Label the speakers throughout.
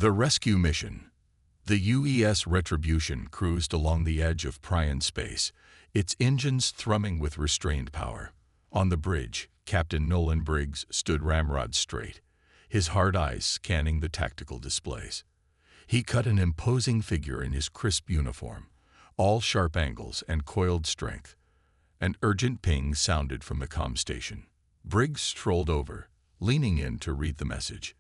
Speaker 1: The rescue mission. The UES Retribution cruised along the edge of Prion space, its engines thrumming with restrained power. On the bridge, Captain Nolan Briggs stood ramrod straight, his hard eyes scanning the tactical displays. He cut an imposing figure in his crisp uniform, all sharp angles and coiled strength. An urgent ping sounded from the comm station. Briggs strolled over, leaning in to read the message.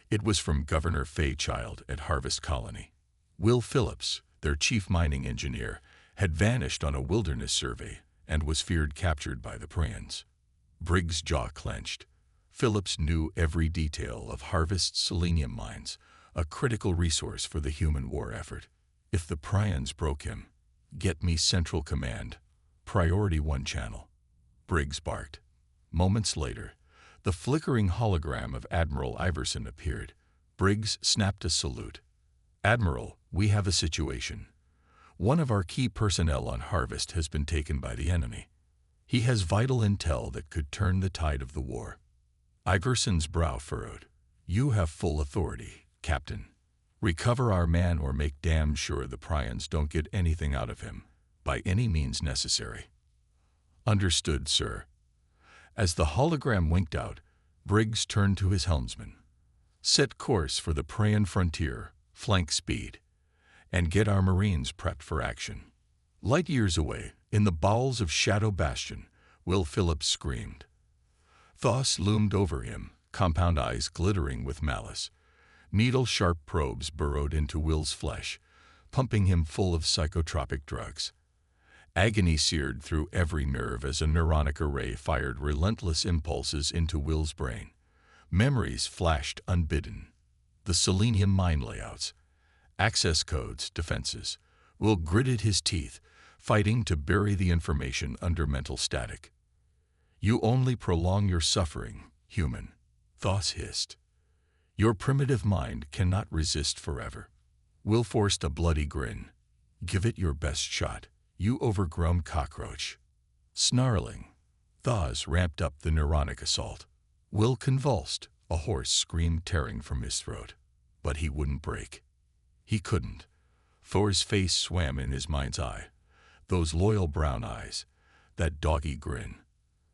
Speaker 1: It was from Governor Fairchild at Harvest Colony. Will Phillips, their chief mining engineer, had vanished on a wilderness survey and was feared captured by the Prions. Briggs' jaw clenched. Phillips knew every detail of Harvest's selenium mines, a critical resource for the human war effort. If the Prions broke him, "Get me Central Command, Priority 1 channel," Briggs barked. Moments later, the flickering hologram of Admiral Iverson appeared. Briggs snapped a salute. "Admiral, we have a situation. One of our key personnel on Harvest has been taken by the enemy. He has vital intel that could turn the tide of the war." Iverson's brow furrowed. "You have full authority, Captain. Recover our man or make damn sure the Prions don't get anything out of him, by any means necessary." "Understood, sir." As the hologram winked out, Briggs turned to his helmsman. "Set course for the Prion frontier, flank speed, and get our Marines prepped for action." Light years away, in the bowels of Shadow Bastion, Will Phillips screamed. Thos loomed over him, compound eyes glittering with malice. Needle-sharp probes burrowed into Will's flesh, pumping him full of psychotropic drugs. Agony seared through every nerve as a neuronic array fired relentless impulses into Will's brain. Memories flashed unbidden. The selenium mine layouts, access codes, defenses. Will gritted his teeth, fighting to bury the information under mental static. "You only prolong your suffering, human," Thos hissed. "Your primitive mind cannot resist forever." Will forced a bloody grin. "Give it your best shot, you overgrown cockroach." Snarling, Thos ramped up the neuronic assault. Will convulsed, a hoarse scream tearing from his throat. But he wouldn't break. He couldn't. Thor's face swam in his mind's eye. Those loyal brown eyes, that doggy grin.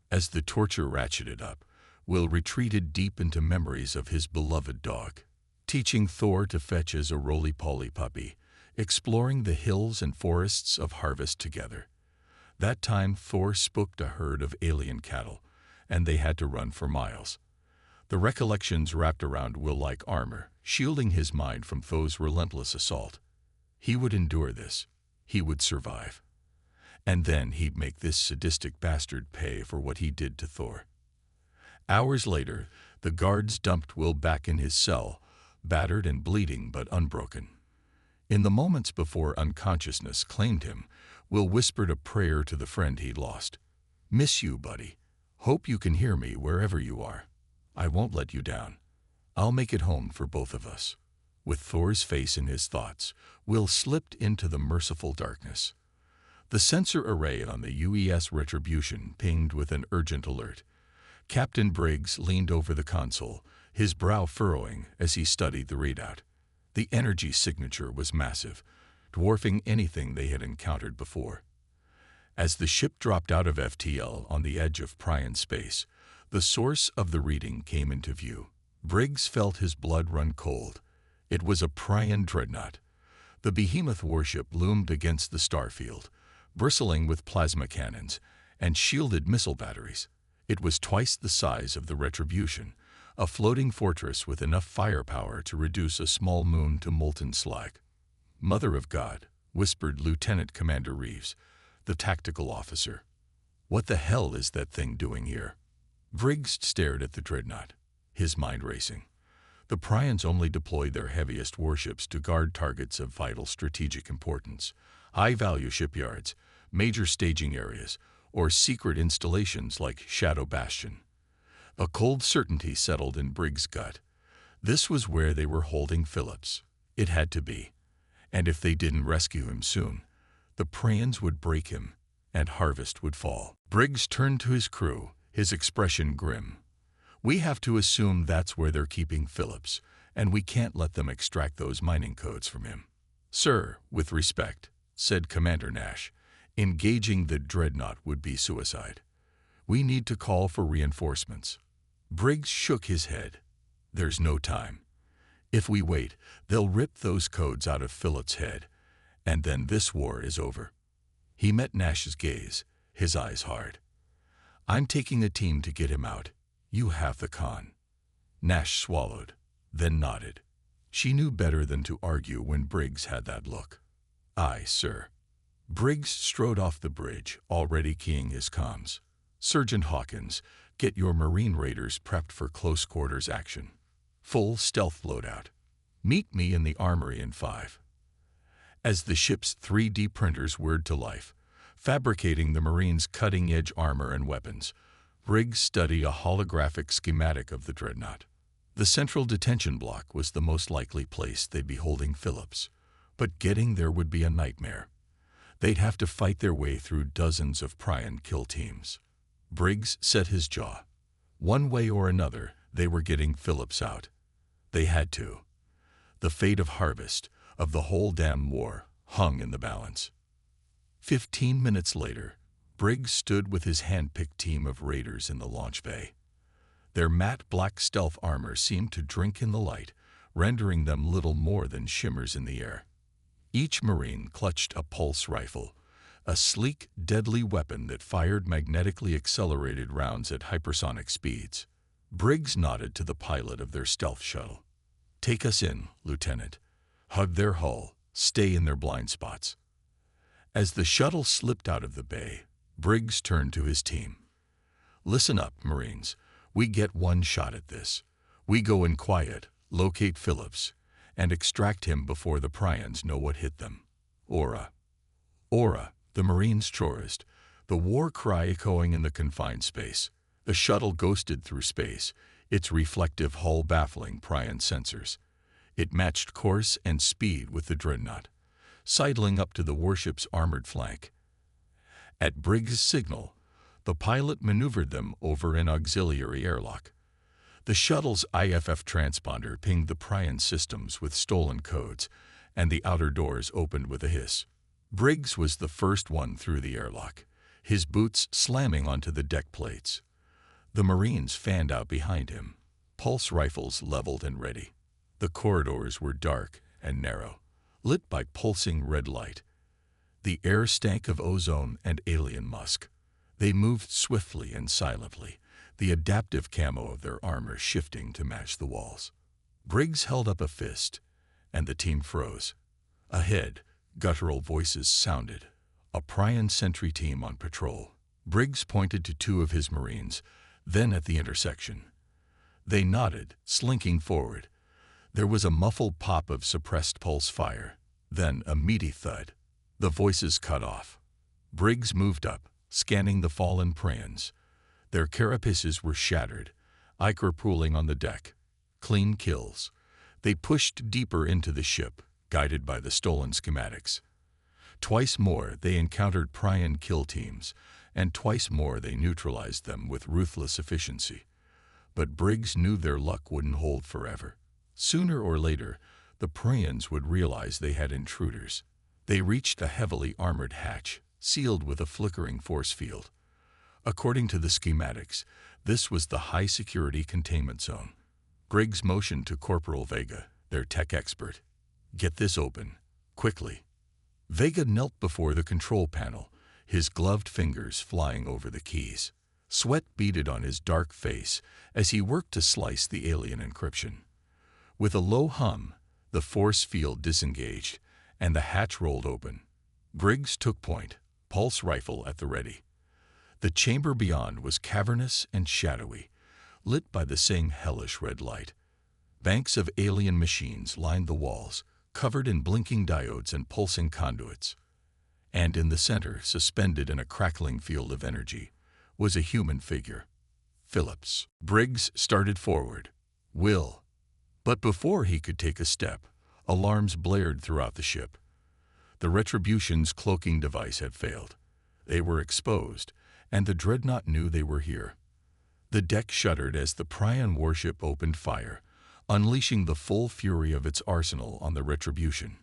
Speaker 1: As the torture ratcheted up, Will retreated deep into memories of his beloved dog. Teaching Thor to fetch as a roly-poly puppy, exploring the hills and forests of Harvest together. That time Thor spooked a herd of alien cattle, and they had to run for miles. The recollections wrapped around Will like armor, shielding his mind from Thor's relentless assault. He would endure this. He would survive. And then he'd make this sadistic bastard pay for what he did to Thor. Hours later, the guards dumped Will back in his cell, battered and bleeding but unbroken. In the moments before unconsciousness claimed him, Will whispered a prayer to the friend he'd lost. "Miss you, buddy. Hope you can hear me wherever you are. I won't let you down. I'll make it home for both of us." With Thor's face in his thoughts, Will slipped into the merciful darkness. The sensor array on the UES Retribution pinged with an urgent alert. Captain Briggs leaned over the console, his brow furrowing as he studied the readout. The energy signature was massive, dwarfing anything they had encountered before. As the ship dropped out of FTL on the edge of Prion space, the source of the reading came into view. Briggs felt his blood run cold. It was a Prion dreadnought. The behemoth warship loomed against the starfield, bristling with plasma cannons and shielded missile batteries. It was twice the size of the Retribution, a floating fortress with enough firepower to reduce a small moon to molten slag. "Mother of God," whispered Lieutenant Commander Reeves, the tactical officer. "What the hell is that thing doing here?" Briggs stared at the dreadnought, his mind racing. The Prions only deployed their heaviest warships to guard targets of vital strategic importance, high-value shipyards, major staging areas, or secret installations like Shadow Bastion. A cold certainty settled in Briggs' gut. This was where they were holding Phillips. It had to be. And if they didn't rescue him soon, the Prions would break him, and Harvest would fall. Briggs turned to his crew, his expression grim. "We have to assume that's where they're keeping Phillips, and we can't let them extract those mining codes from him." "Sir, with respect," said Commander Nash, "engaging the dreadnought would be suicide. We need to call for reinforcements." Briggs shook his head. "There's no time. If we wait, they'll rip those codes out of Philip's head, and then this war is over." He met Nash's gaze, his eyes hard. "I'm taking a team to get him out. You have the con." Nash swallowed, then nodded. She knew better than to argue when Briggs had that look. "Aye, sir." Briggs strode off the bridge, already keying his comms. "Sergeant Hawkins, get your Marine Raiders prepped for close quarters action. Full stealth loadout. Meet me in the armory in 5. As the ship's 3D printers whirred to life, fabricating the Marines' cutting-edge armor and weapons, Briggs studied a holographic schematic of the dreadnought. The central detention block was the most likely place they'd be holding Phillips, but getting there would be a nightmare. They'd have to fight their way through dozens of pry and kill teams. Briggs set his jaw. One way or another, they were getting Phillips out. They had to. The fate of Harvest, of the whole damn war, hung in the balance. 15 minutes later, Briggs stood with his hand-picked team of raiders in the launch bay. Their matte black stealth armor seemed to drink in the light, rendering them little more than shimmers in the air. Each Marine clutched a pulse rifle, a sleek, deadly weapon that fired magnetically accelerated rounds at hypersonic speeds. Briggs nodded to the pilot of their stealth shuttle. "Take us in, Lieutenant. Hug their hull, stay in their blind spots." As the shuttle slipped out of the bay, Briggs turned to his team. "Listen up, Marines. We get one shot at this. We go in quiet, locate Phillips, and extract him before the Pryans know what hit them. Aura." Aura, the Marines' chorused, the war cry echoing in the confined space. The shuttle ghosted through space, its reflective hull baffling Pryan sensors. It matched course and speed with the dreadnought, sidling up to the warship's armored flank. At Briggs' signal, the pilot maneuvered them over an auxiliary airlock. The shuttle's IFF transponder pinged the Pryan systems with stolen codes, and the outer doors opened with a hiss. Briggs was the first one through the airlock, his boots slamming onto the deck plates. The Marines fanned out behind him, pulse rifles leveled and ready. The corridors were dark and narrow, lit by pulsing red light. The air stank of ozone and alien musk. They moved swiftly and silently, the adaptive camo of their armor shifting to match the walls. Briggs held up a fist, and the team froze. Ahead, guttural voices sounded, a Pryan sentry team on patrol. Briggs pointed to 2 of his Marines, then at the intersection. They nodded, slinking forward. There was a muffled pop of suppressed pulse fire, then a meaty thud. The voices cut off. Briggs moved up, scanning the fallen Pryans. Their carapaces were shattered, ichor pooling on the deck. Clean kills. They pushed deeper into the ship, guided by the stolen schematics. Twice more they encountered Pryan kill teams, and twice more they neutralized them with ruthless efficiency. But Briggs knew their luck wouldn't hold forever. Sooner or later, the Pryans would realize they had intruders. They reached a heavily armored hatch, sealed with a flickering force field. According to the schematics, this was the high-security containment zone. Briggs motioned to Corporal Vega, their tech expert. "Get this open, quickly." Vega knelt before the control panel, his gloved fingers flying over the keys. Sweat beaded on his dark face as he worked to slice the alien encryption. With a low hum, the force field disengaged, and the hatch rolled open. Briggs took point, pulse rifle at the ready. The chamber beyond was cavernous and shadowy, lit by the same hellish red light. Banks of alien machines lined the walls, covered in blinking diodes and pulsing conduits. And in the center, suspended in a crackling field of energy, was a human figure. Phillips. Briggs started forward. "Will." But before he could take a step, alarms blared throughout the ship. The Retribution's cloaking device had failed. They were exposed, and the dreadnought knew they were here. The deck shuddered as the Pryan warship opened fire, unleashing the full fury of its arsenal on the Retribution.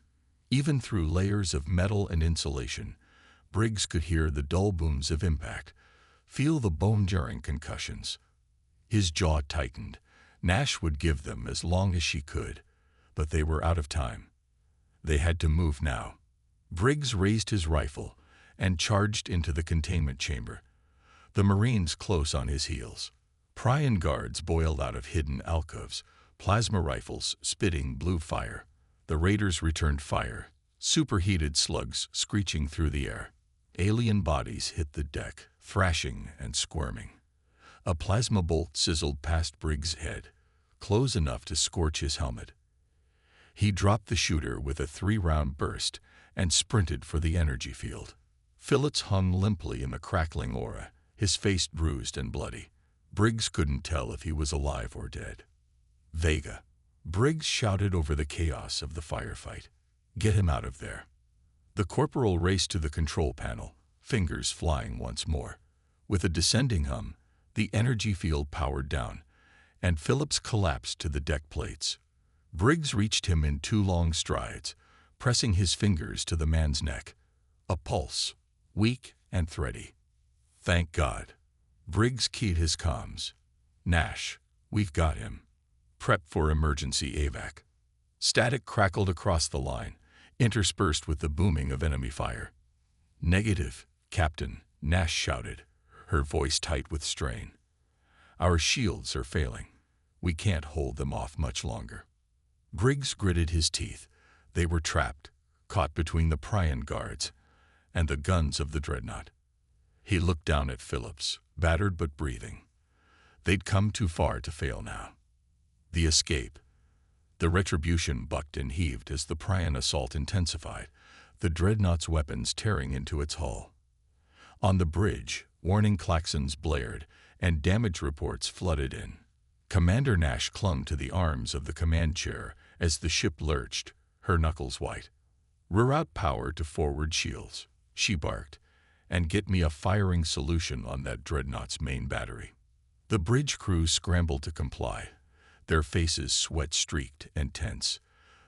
Speaker 1: Even through layers of metal and insulation, Briggs could hear the dull booms of impact, feel the bone-jarring concussions. His jaw tightened. Nash would give them as long as she could, but they were out of time. They had to move now. Briggs raised his rifle and charged into the containment chamber, the Marines close on his heels. Prion guards boiled out of hidden alcoves, plasma rifles spitting blue fire. The raiders returned fire, superheated slugs screeching through the air. Alien bodies hit the deck, thrashing and squirming. A plasma bolt sizzled past Briggs' head, close enough to scorch his helmet. He dropped the shooter with a 3-round burst and sprinted for the energy field. Phillips hung limply in the crackling aura, his face bruised and bloody. Briggs couldn't tell if he was alive or dead. Vega. Briggs shouted over the chaos of the firefight. Get him out of there. The corporal raced to the control panel, fingers flying once more. With a descending hum, the energy field powered down, and Phillips collapsed to the deck plates. Briggs reached him in 2 long strides, pressing his fingers to the man's neck. A pulse, weak and thready. Thank God. Briggs keyed his comms. Nash, we've got him. Prep for emergency evac. Static crackled across the line, interspersed with the booming of enemy fire. Negative, Captain, Nash shouted, her voice tight with strain. Our shields are failing. We can't hold them off much longer. Briggs gritted his teeth. They were trapped, caught between the Prion guards and the guns of the dreadnought. He looked down at Phillips, battered but breathing. They'd come too far to fail now. The escape. The Retribution bucked and heaved as the Prion assault intensified, the dreadnought's weapons tearing into its hull. On the bridge, warning klaxons blared, and damage reports flooded in. Commander Nash clung to the arms of the command chair as the ship lurched, her knuckles white. Reroute power to forward shields, she barked, and get me a firing solution on that dreadnought's main battery. The bridge crew scrambled to comply, their faces sweat-streaked and tense.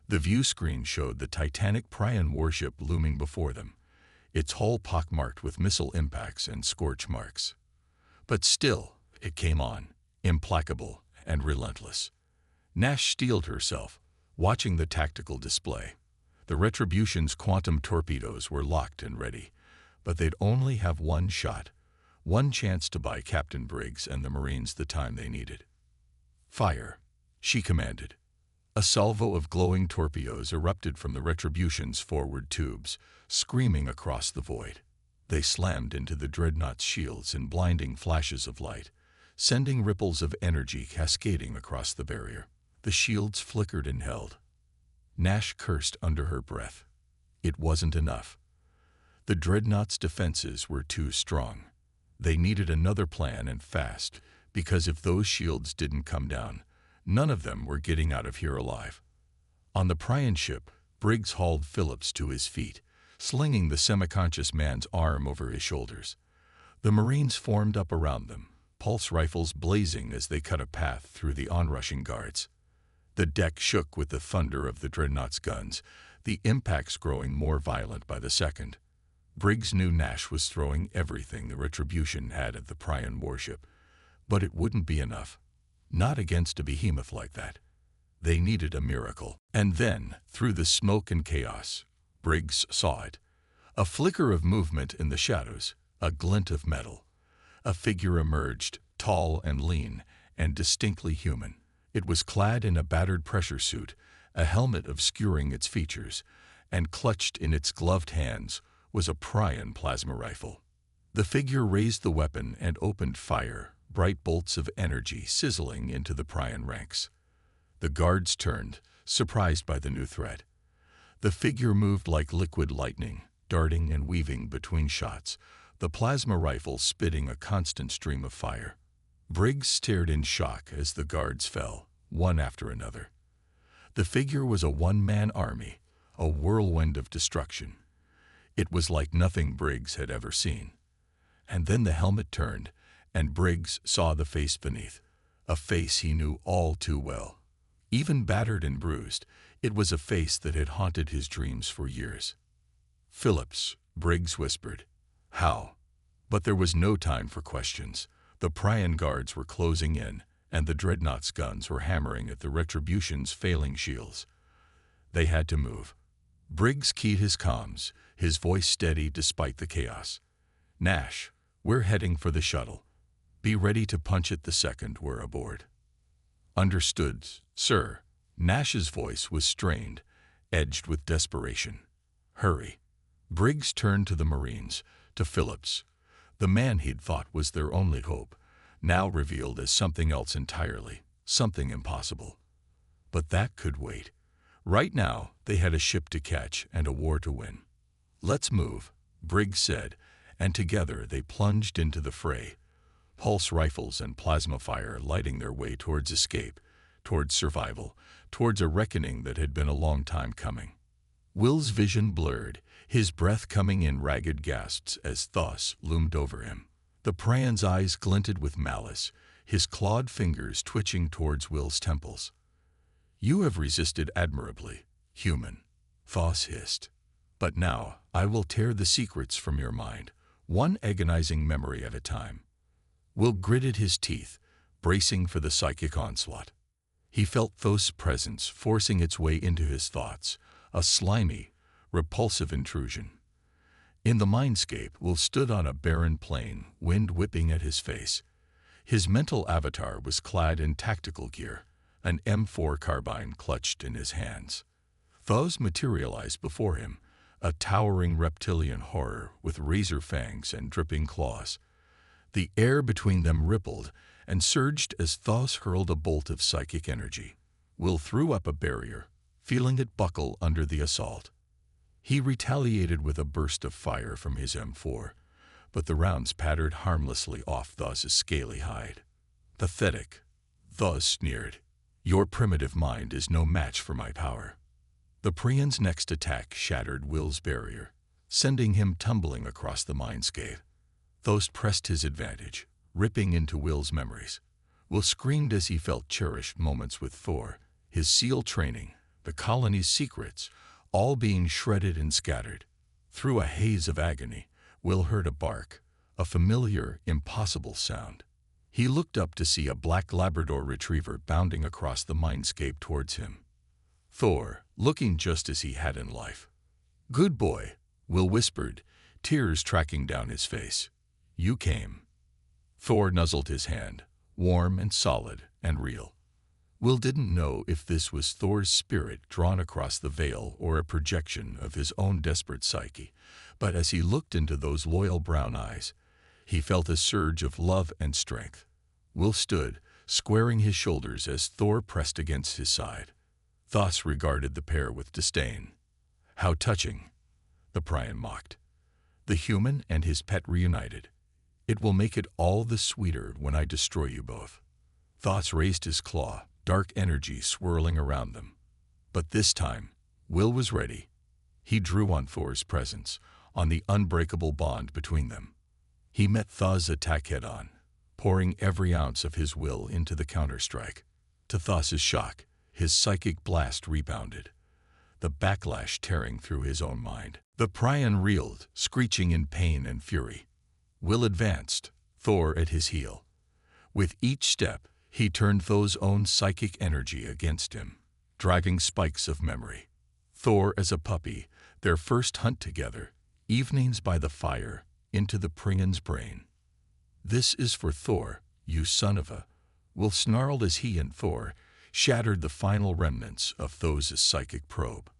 Speaker 1: The view screen showed the titanic Prion warship looming before them, its hull pockmarked with missile impacts and scorch marks. But still, it came on, implacable and relentless. Nash steeled herself, watching the tactical display. The Retribution's quantum torpedoes were locked and ready, but they'd only have one shot, one chance to buy Captain Briggs and the Marines the time they needed. Fire, she commanded. A salvo of glowing torpedoes erupted from the Retribution's forward tubes, screaming across the void. They slammed into the dreadnought's shields in blinding flashes of light, sending ripples of energy cascading across the barrier. The shields flickered and held. Nash cursed under her breath. It wasn't enough. The dreadnought's defenses were too strong. They needed another plan and fast, because if those shields didn't come down, none of them were getting out of here alive. On the Prion ship, Briggs hauled Phillips to his feet, slinging the semi-conscious man's arm over his shoulders. The Marines formed up around them, pulse rifles blazing as they cut a path through the onrushing guards. The deck shook with the thunder of the dreadnought's guns, the impacts growing more violent by the second. Briggs knew Nash was throwing everything the Retribution had at the Prion warship, but it wouldn't be enough. Not against a behemoth like that. They needed a miracle. And then, through the smoke and chaos, Briggs saw it. A flicker of movement in the shadows, a glint of metal. A figure emerged, tall and lean, and distinctly human. It was clad in a battered pressure suit, a helmet obscuring its features, and clutched in its gloved hands was a Prion plasma rifle. The figure raised the weapon and opened fire, bright bolts of energy sizzling into the Prion ranks. The guards turned, surprised by the new threat. The figure moved like liquid lightning, darting and weaving between shots, the plasma rifle spitting a constant stream of fire. Briggs stared in shock as the guards fell, one after another. The figure was a one-man army, a whirlwind of destruction. It was like nothing Briggs had ever seen. And then the helmet turned, and Briggs saw the face beneath, a face he knew all too well. Even battered and bruised, it was a face that had haunted his dreams for years. "Phillips," Briggs whispered. "How?" But there was no time for questions. The Prion guards were closing in, and the Dreadnought's guns were hammering at the Retribution's failing shields. They had to move. Briggs keyed his comms, his voice steady despite the chaos. "Nash, we're heading for the shuttle. Be ready to punch it the second we're aboard." "Understood, sir." Nash's voice was strained, edged with desperation. "Hurry." Briggs turned to the Marines, to Phillips. The man he'd thought was their only hope, now revealed as something else entirely, something impossible. But that could wait. Right now, they had a ship to catch and a war to win. "Let's move," Briggs said, and together they plunged into the fray, pulse rifles and plasma fire lighting their way towards escape, towards survival, towards a reckoning that had been a long time coming. Will's vision blurred, his breath coming in ragged gasps as Thos loomed over him. The Prian's eyes glinted with malice, his clawed fingers twitching towards Will's temples. "You have resisted admirably, human," Thos hissed. "But now I will tear the secrets from your mind, one agonizing memory at a time." Will gritted his teeth, bracing for the psychic onslaught. He felt Thos' presence forcing its way into his thoughts, a slimy, repulsive intrusion. In the mindscape, Will stood on a barren plain, wind whipping at his face. His mental avatar was clad in tactical gear, an M4 carbine clutched in his hands. Thos materialized before him, a towering reptilian horror with razor fangs and dripping claws. The air between them rippled and surged as Thos hurled a bolt of psychic energy. Will threw up a barrier, feeling it buckle under the assault. He retaliated with a burst of fire from his M4, but the rounds pattered harmlessly off Thos' scaly hide. "Pathetic," Thos sneered. "Your primitive mind is no match for my power." The Prian's next attack shattered Will's barrier, sending him tumbling across the mindscape. Thos pressed his advantage, ripping into Will's memories. Will screamed as he felt cherished moments with Thor, his SEAL training, the colony's secrets, all being shredded and scattered. Through a haze of agony, Will heard a bark, a familiar, impossible sound. He looked up to see a black Labrador retriever bounding across the mindscape towards him. Thor, looking just as he had in life. "Good boy," Will whispered, tears tracking down his face. "You came." Thor nuzzled his hand, warm and solid and real. Will didn't know if this was Thor's spirit drawn across the veil or a projection of his own desperate psyche, but as he looked into those loyal brown eyes, he felt a surge of love and strength. Will stood, squaring his shoulders as Thor pressed against his side. Thos regarded the pair with disdain. "How touching," the Prian mocked. "The human and his pet reunited. It will make it all the sweeter when I destroy you both." Thos raised his claw, dark energy swirling around them. But this time, Will was ready. He drew on Thor's presence, on the unbreakable bond between them. He met Thos' attack head-on, pouring every ounce of his will into the counterstrike. To Thos' shock, his psychic blast rebounded, the backlash tearing through his own mind. The Prian reeled, screeching in pain and fury. Will advanced, Thor at his heel. With each step, he turned Thor's own psychic energy against him, dragging spikes of memory. Thor as a puppy, their first hunt together, evenings by the fire, into the Prian's brain. "This is for Thor, you son of a..." Will snarled as he and Thor shattered the final remnants of Thos' psychic probe.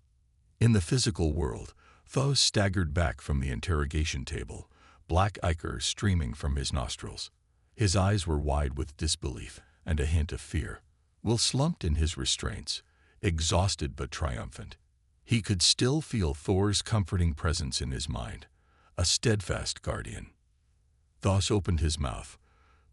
Speaker 1: In the physical world, Thos staggered back from the interrogation table, black ichor streaming from his nostrils. His eyes were wide with disbelief and a hint of fear. Will slumped in his restraints, exhausted but triumphant. He could still feel Thor's comforting presence in his mind, a steadfast guardian. Thos opened his mouth,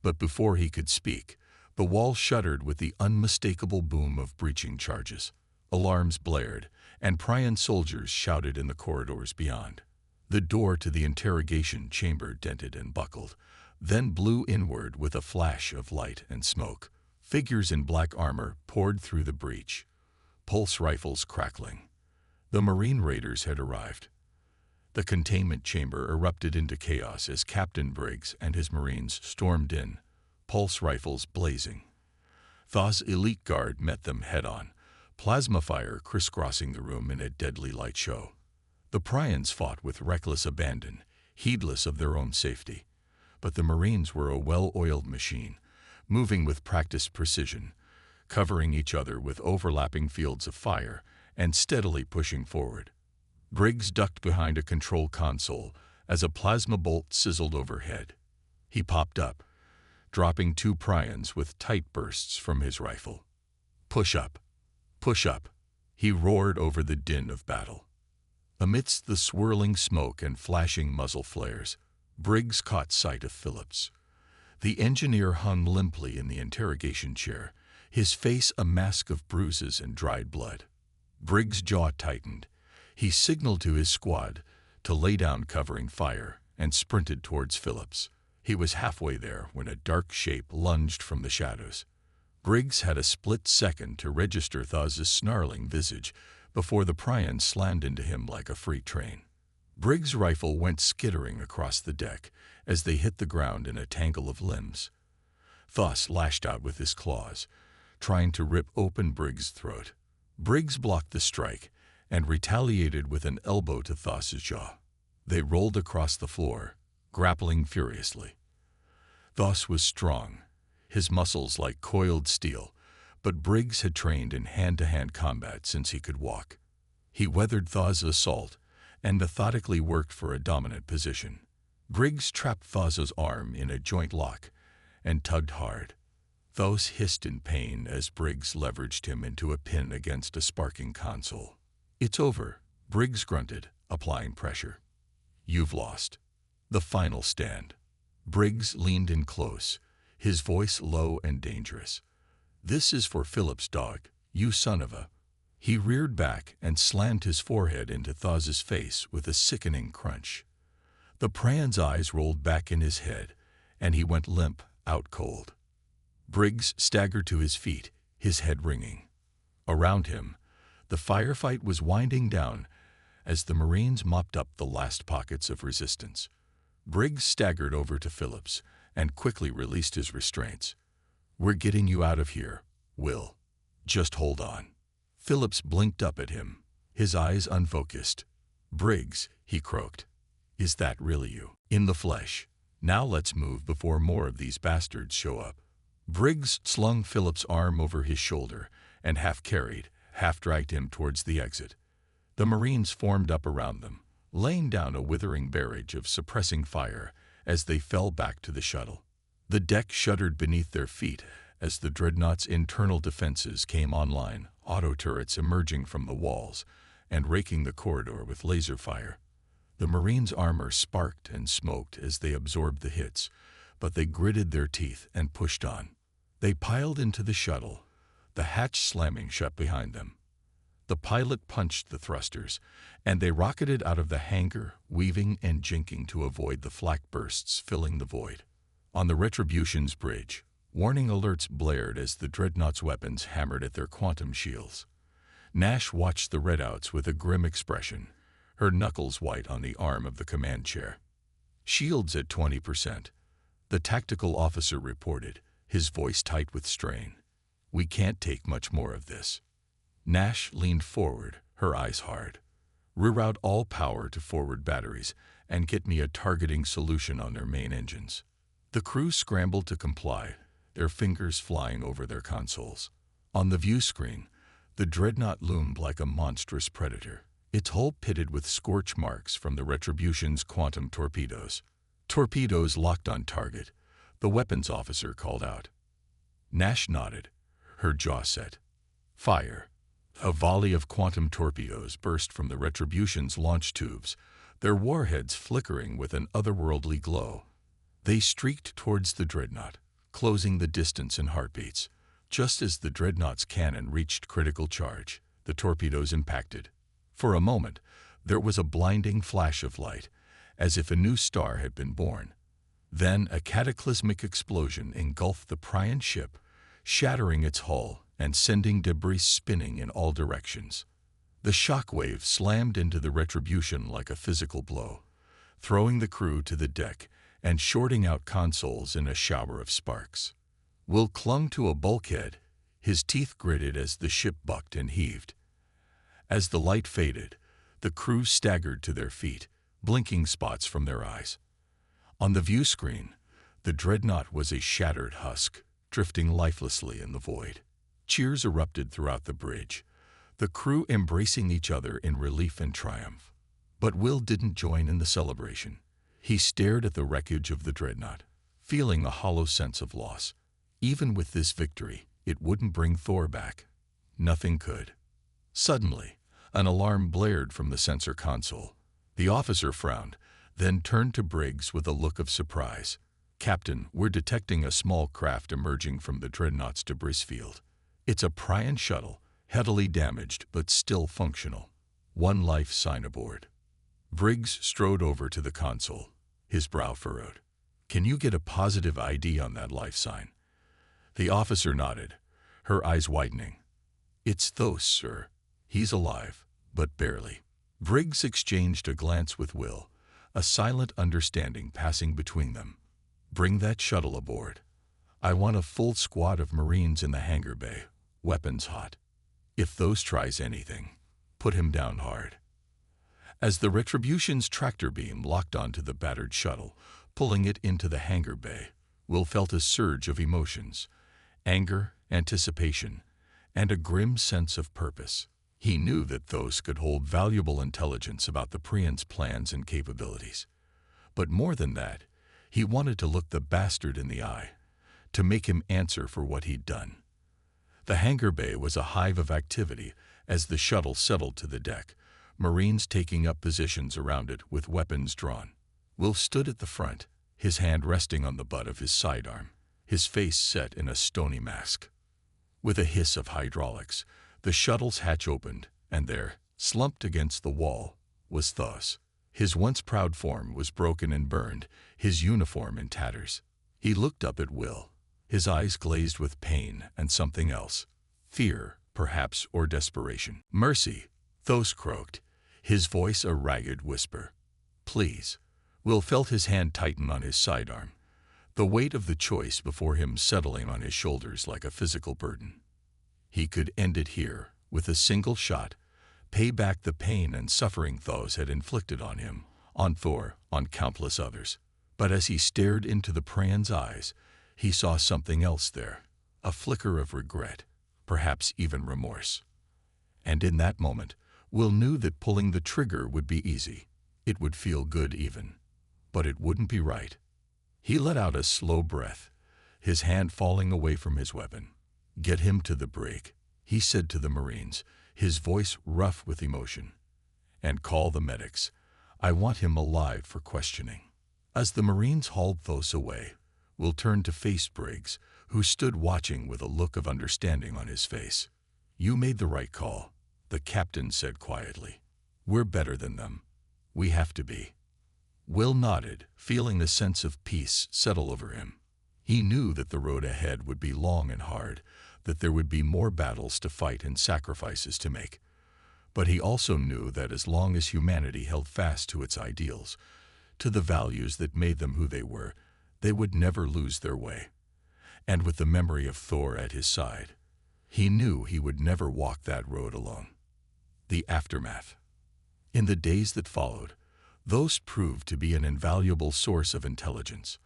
Speaker 1: but before he could speak, the wall shuddered with the unmistakable boom of breaching charges. Alarms blared, and Prian soldiers shouted in the corridors beyond. The door to the interrogation chamber dented and buckled, then blew inward with a flash of light and smoke. Figures in black armor poured through the breach, pulse rifles crackling. The Marine raiders had arrived. The containment chamber erupted into chaos as Captain Briggs and his Marines stormed in, pulse rifles blazing. Thaw's elite guard met them head-on, plasma fire crisscrossing the room in a deadly light show. The Pryans fought with reckless abandon, heedless of their own safety. But the Marines were a well-oiled machine, moving with practiced precision, covering each other with overlapping fields of fire and steadily pushing forward. Briggs ducked behind a control console as a plasma bolt sizzled overhead. He popped up, dropping 2 Pryans with tight bursts from his rifle. "Push up! Push up!" he roared over the din of battle. Amidst the swirling smoke and flashing muzzle flares, Briggs caught sight of Phillips. The engineer hung limply in the interrogation chair, his face a mask of bruises and dried blood. Briggs' jaw tightened. He signaled to his squad to lay down covering fire and sprinted towards Phillips. He was halfway there when a dark shape lunged from the shadows. Briggs had a split second to register Thaw's snarling visage before the Pryans slammed into him like a freight train. Briggs' rifle went skittering across the deck as they hit the ground in a tangle of limbs. Thaw lashed out with his claws, trying to rip open Briggs' throat. Briggs blocked the strike and retaliated with an elbow to Thaw's jaw. They rolled across the floor, grappling furiously. Thaw was strong, his muscles like coiled steel, but Briggs had trained in hand-to-hand combat since he could walk. He weathered Thaw's assault and methodically worked for a dominant position. Briggs trapped Thaw's arm in a joint lock and tugged hard. Thaw hissed in pain as Briggs leveraged him into a pin against a sparking console. "It's over," Briggs grunted, applying pressure. "You've lost. The final stand." Briggs leaned in close, his voice low and dangerous. "This is for Phillips, dog, you son of a—" He reared back and slammed his forehead into Thaw's face with a sickening crunch. The Pryans' eyes rolled back in his head, and he went limp, out cold. Briggs staggered to his feet, his head ringing. Around him, the firefight was winding down as the Marines mopped up the last pockets of resistance. Briggs staggered over to Phillips and quickly released his restraints. "We're getting you out of here, Will. Just hold on." Phillips blinked up at him, his eyes unfocused. "Briggs," he croaked, "is that really you? In the flesh? Now let's move before more of these bastards show up." Briggs slung Phillips' arm over his shoulder and half-carried, half-dragged him towards the exit. The Marines formed up around them, laying down a withering barrage of suppressing fire as they fell back to the shuttle. The deck shuddered beneath their feet as the dreadnought's internal defenses came online, auto turrets emerging from the walls and raking the corridor with laser fire. The Marines' armor sparked and smoked as they absorbed the hits, but they gritted their teeth and pushed on. They piled into the shuttle, the hatch slamming shut behind them. The pilot punched the thrusters, and they rocketed out of the hangar, weaving and jinking to avoid the flak bursts filling the void. On the Retribution's bridge, warning alerts blared as the dreadnought's weapons hammered at their quantum shields. Nash watched the redouts with a grim expression, her knuckles white on the arm of the command chair. "Shields at 20%, the tactical officer reported, his voice tight with strain. "We can't take much more of this." Nash leaned forward, her eyes hard. "Reroute all power to forward batteries and get me a targeting solution on their main engines." The crew scrambled to comply, their fingers flying over their consoles. On the view screen, the dreadnought loomed like a monstrous predator, its hull pitted with scorch marks from the Retribution's quantum torpedoes. "Torpedoes locked on target," the weapons officer called out. Nash nodded, her jaw set. "Fire." A volley of quantum torpedoes burst from the Retribution's launch tubes, their warheads flickering with an otherworldly glow. They streaked towards the dreadnought, closing the distance in heartbeats. Just as the dreadnought's cannon reached critical charge, the torpedoes impacted. For a moment, there was a blinding flash of light, as if a new star had been born. Then a cataclysmic explosion engulfed the Pryan ship, shattering its hull and sending debris spinning in all directions. The shockwave slammed into the Retribution like a physical blow, throwing the crew to the deck and shorting out consoles in a shower of sparks. Will clung to a bulkhead, his teeth gritted as the ship bucked and heaved. As the light faded, the crew staggered to their feet, blinking spots from their eyes. On the view screen, the dreadnought was a shattered husk, drifting lifelessly in the void. Cheers erupted throughout the bridge, the crew embracing each other in relief and triumph. But Will didn't join in the celebration. He stared at the wreckage of the dreadnought, feeling a hollow sense of loss. Even with this victory, it wouldn't bring Thor back. Nothing could. Suddenly, an alarm blared from the sensor console. The officer frowned, then turned to Briggs with a look of surprise. "Captain, we're detecting a small craft emerging from the dreadnought's debris field. It's a Prion shuttle, heavily damaged but still functional. One life sign aboard." Briggs strode over to the console, his brow furrowed. "Can you get a positive ID on that life sign?" The officer nodded, her eyes widening. "It's Thos, sir. He's alive, but barely." Briggs exchanged a glance with Will, a silent understanding passing between them. "Bring that shuttle aboard. I want a full squad of Marines in the hangar bay, weapons hot. If Thos tries anything, put him down hard." As the Retribution's tractor beam locked onto the battered shuttle, pulling it into the hangar bay, Will felt a surge of emotions: anger, anticipation, and a grim sense of purpose. He knew that Thos could hold valuable intelligence about the Prions' plans and capabilities. But more than that, he wanted to look the bastard in the eye, to make him answer for what he'd done. The hangar bay was a hive of activity as the shuttle settled to the deck, Marines taking up positions around it with weapons drawn. Will stood at the front, his hand resting on the butt of his sidearm, his face set in a stony mask. With a hiss of hydraulics, the shuttle's hatch opened, and there, slumped against the wall, was Thos. His once proud form was broken and burned, his uniform in tatters. He looked up at Will, his eyes glazed with pain and something else. Fear, perhaps, or desperation. "Mercy," Thos croaked, his voice a ragged whisper. "Please." Will felt his hand tighten on his sidearm, the weight of the choice before him settling on his shoulders like a physical burden. He could end it here, with a single shot, pay back the pain and suffering Thos had inflicted on him, on Thor, on countless others. But as he stared into the Prions' eyes, he saw something else there, a flicker of regret, perhaps even remorse. And in that moment, Will knew that pulling the trigger would be easy. It would feel good even. But it wouldn't be right. He let out a slow breath, his hand falling away from his weapon. "Get him to the brig," he said to the Marines, his voice rough with emotion. "And call the medics. I want him alive for questioning." As the Marines hauled Thos away, Will turned to face Briggs, who stood watching with a look of understanding on his face. "You made the right call," the captain said quietly. "We're better than them. We have to be." Will nodded, feeling a sense of peace settle over him. He knew that the road ahead would be long and hard, that there would be more battles to fight and sacrifices to make. But he also knew that as long as humanity held fast to its ideals, to the values that made them who they would never lose their way. And with the memory of Thor at his side, he knew he would never walk that road alone. The aftermath. In the days that followed, Thos proved to be an invaluable source of intelligence.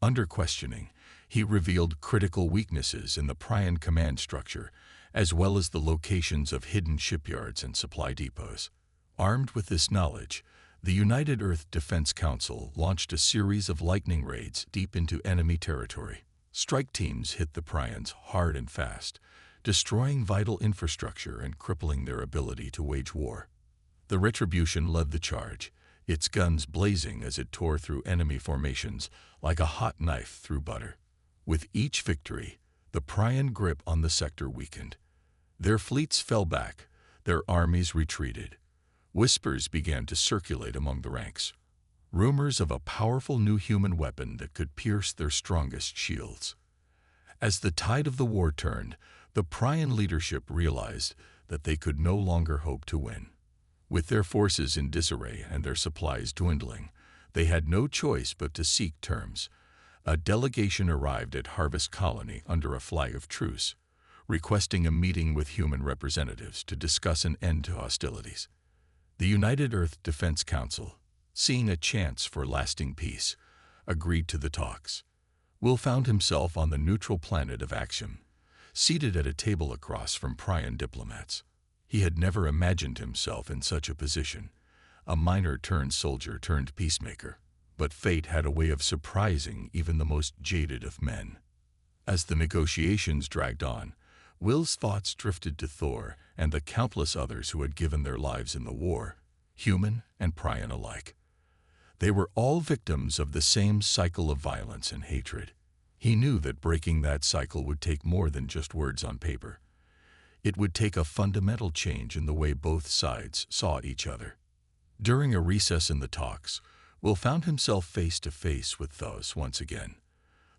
Speaker 1: Under questioning, he revealed critical weaknesses in the Prion command structure, as well as the locations of hidden shipyards and supply depots. Armed with this knowledge, the United Earth Defense Council launched a series of lightning raids deep into enemy territory. Strike teams hit the Prions hard and fast, destroying vital infrastructure and crippling their ability to wage war. The Retribution led the charge, its guns blazing as it tore through enemy formations like a hot knife through butter. With each victory, the Prion grip on the sector weakened. Their fleets fell back, their armies retreated. Whispers began to circulate among the ranks, rumors of a powerful new human weapon that could pierce their strongest shields. As the tide of the war turned, the Prion leadership realized that they could no longer hope to win. With their forces in disarray and their supplies dwindling, they had no choice but to seek terms. A delegation arrived at Harvest Colony under a flag of truce, requesting a meeting with human representatives to discuss an end to hostilities. The United Earth Defense Council, seeing a chance for lasting peace, agreed to the talks. Will found himself on the neutral planet of Axiom, seated at a table across from Prion diplomats. He had never imagined himself in such a position, a miner-turned-soldier turned peacemaker, but fate had a way of surprising even the most jaded of men. As the negotiations dragged on, Will's thoughts drifted to Thor and the countless others who had given their lives in the war, human and Prion alike. They were all victims of the same cycle of violence and hatred. He knew that breaking that cycle would take more than just words on paper. It would take a fundamental change in the way both sides saw each other. During a recess in the talks, Will found himself face to face with Thos once again.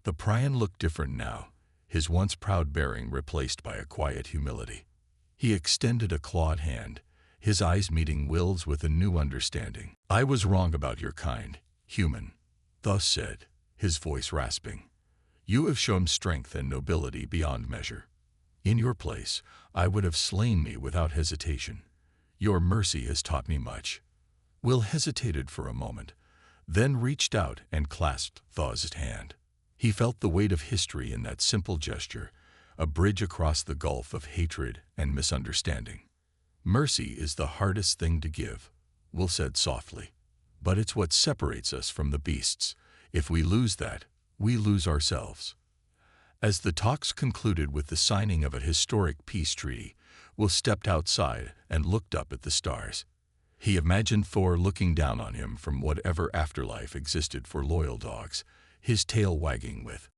Speaker 1: The Prion looked different now, his once proud bearing replaced by a quiet humility. He extended a clawed hand, his eyes meeting Will's with a new understanding. "I was wrong about your kind, human," Thos said, his voice rasping. "You have shown strength and nobility beyond measure. In your place, I would have slain me without hesitation. Your mercy has taught me much." Will hesitated for a moment, then reached out and clasped Thos's hand. He felt the weight of history in that simple gesture, a bridge across the gulf of hatred and misunderstanding. "Mercy is the hardest thing to give," Will said softly, "but it's what separates us from the beasts. If we lose that, we lose ourselves." As the talks concluded with the signing of a historic peace treaty, Will stepped outside and looked up at the stars. He imagined Thor looking down on him from whatever afterlife existed for loyal dogs, his tail wagging with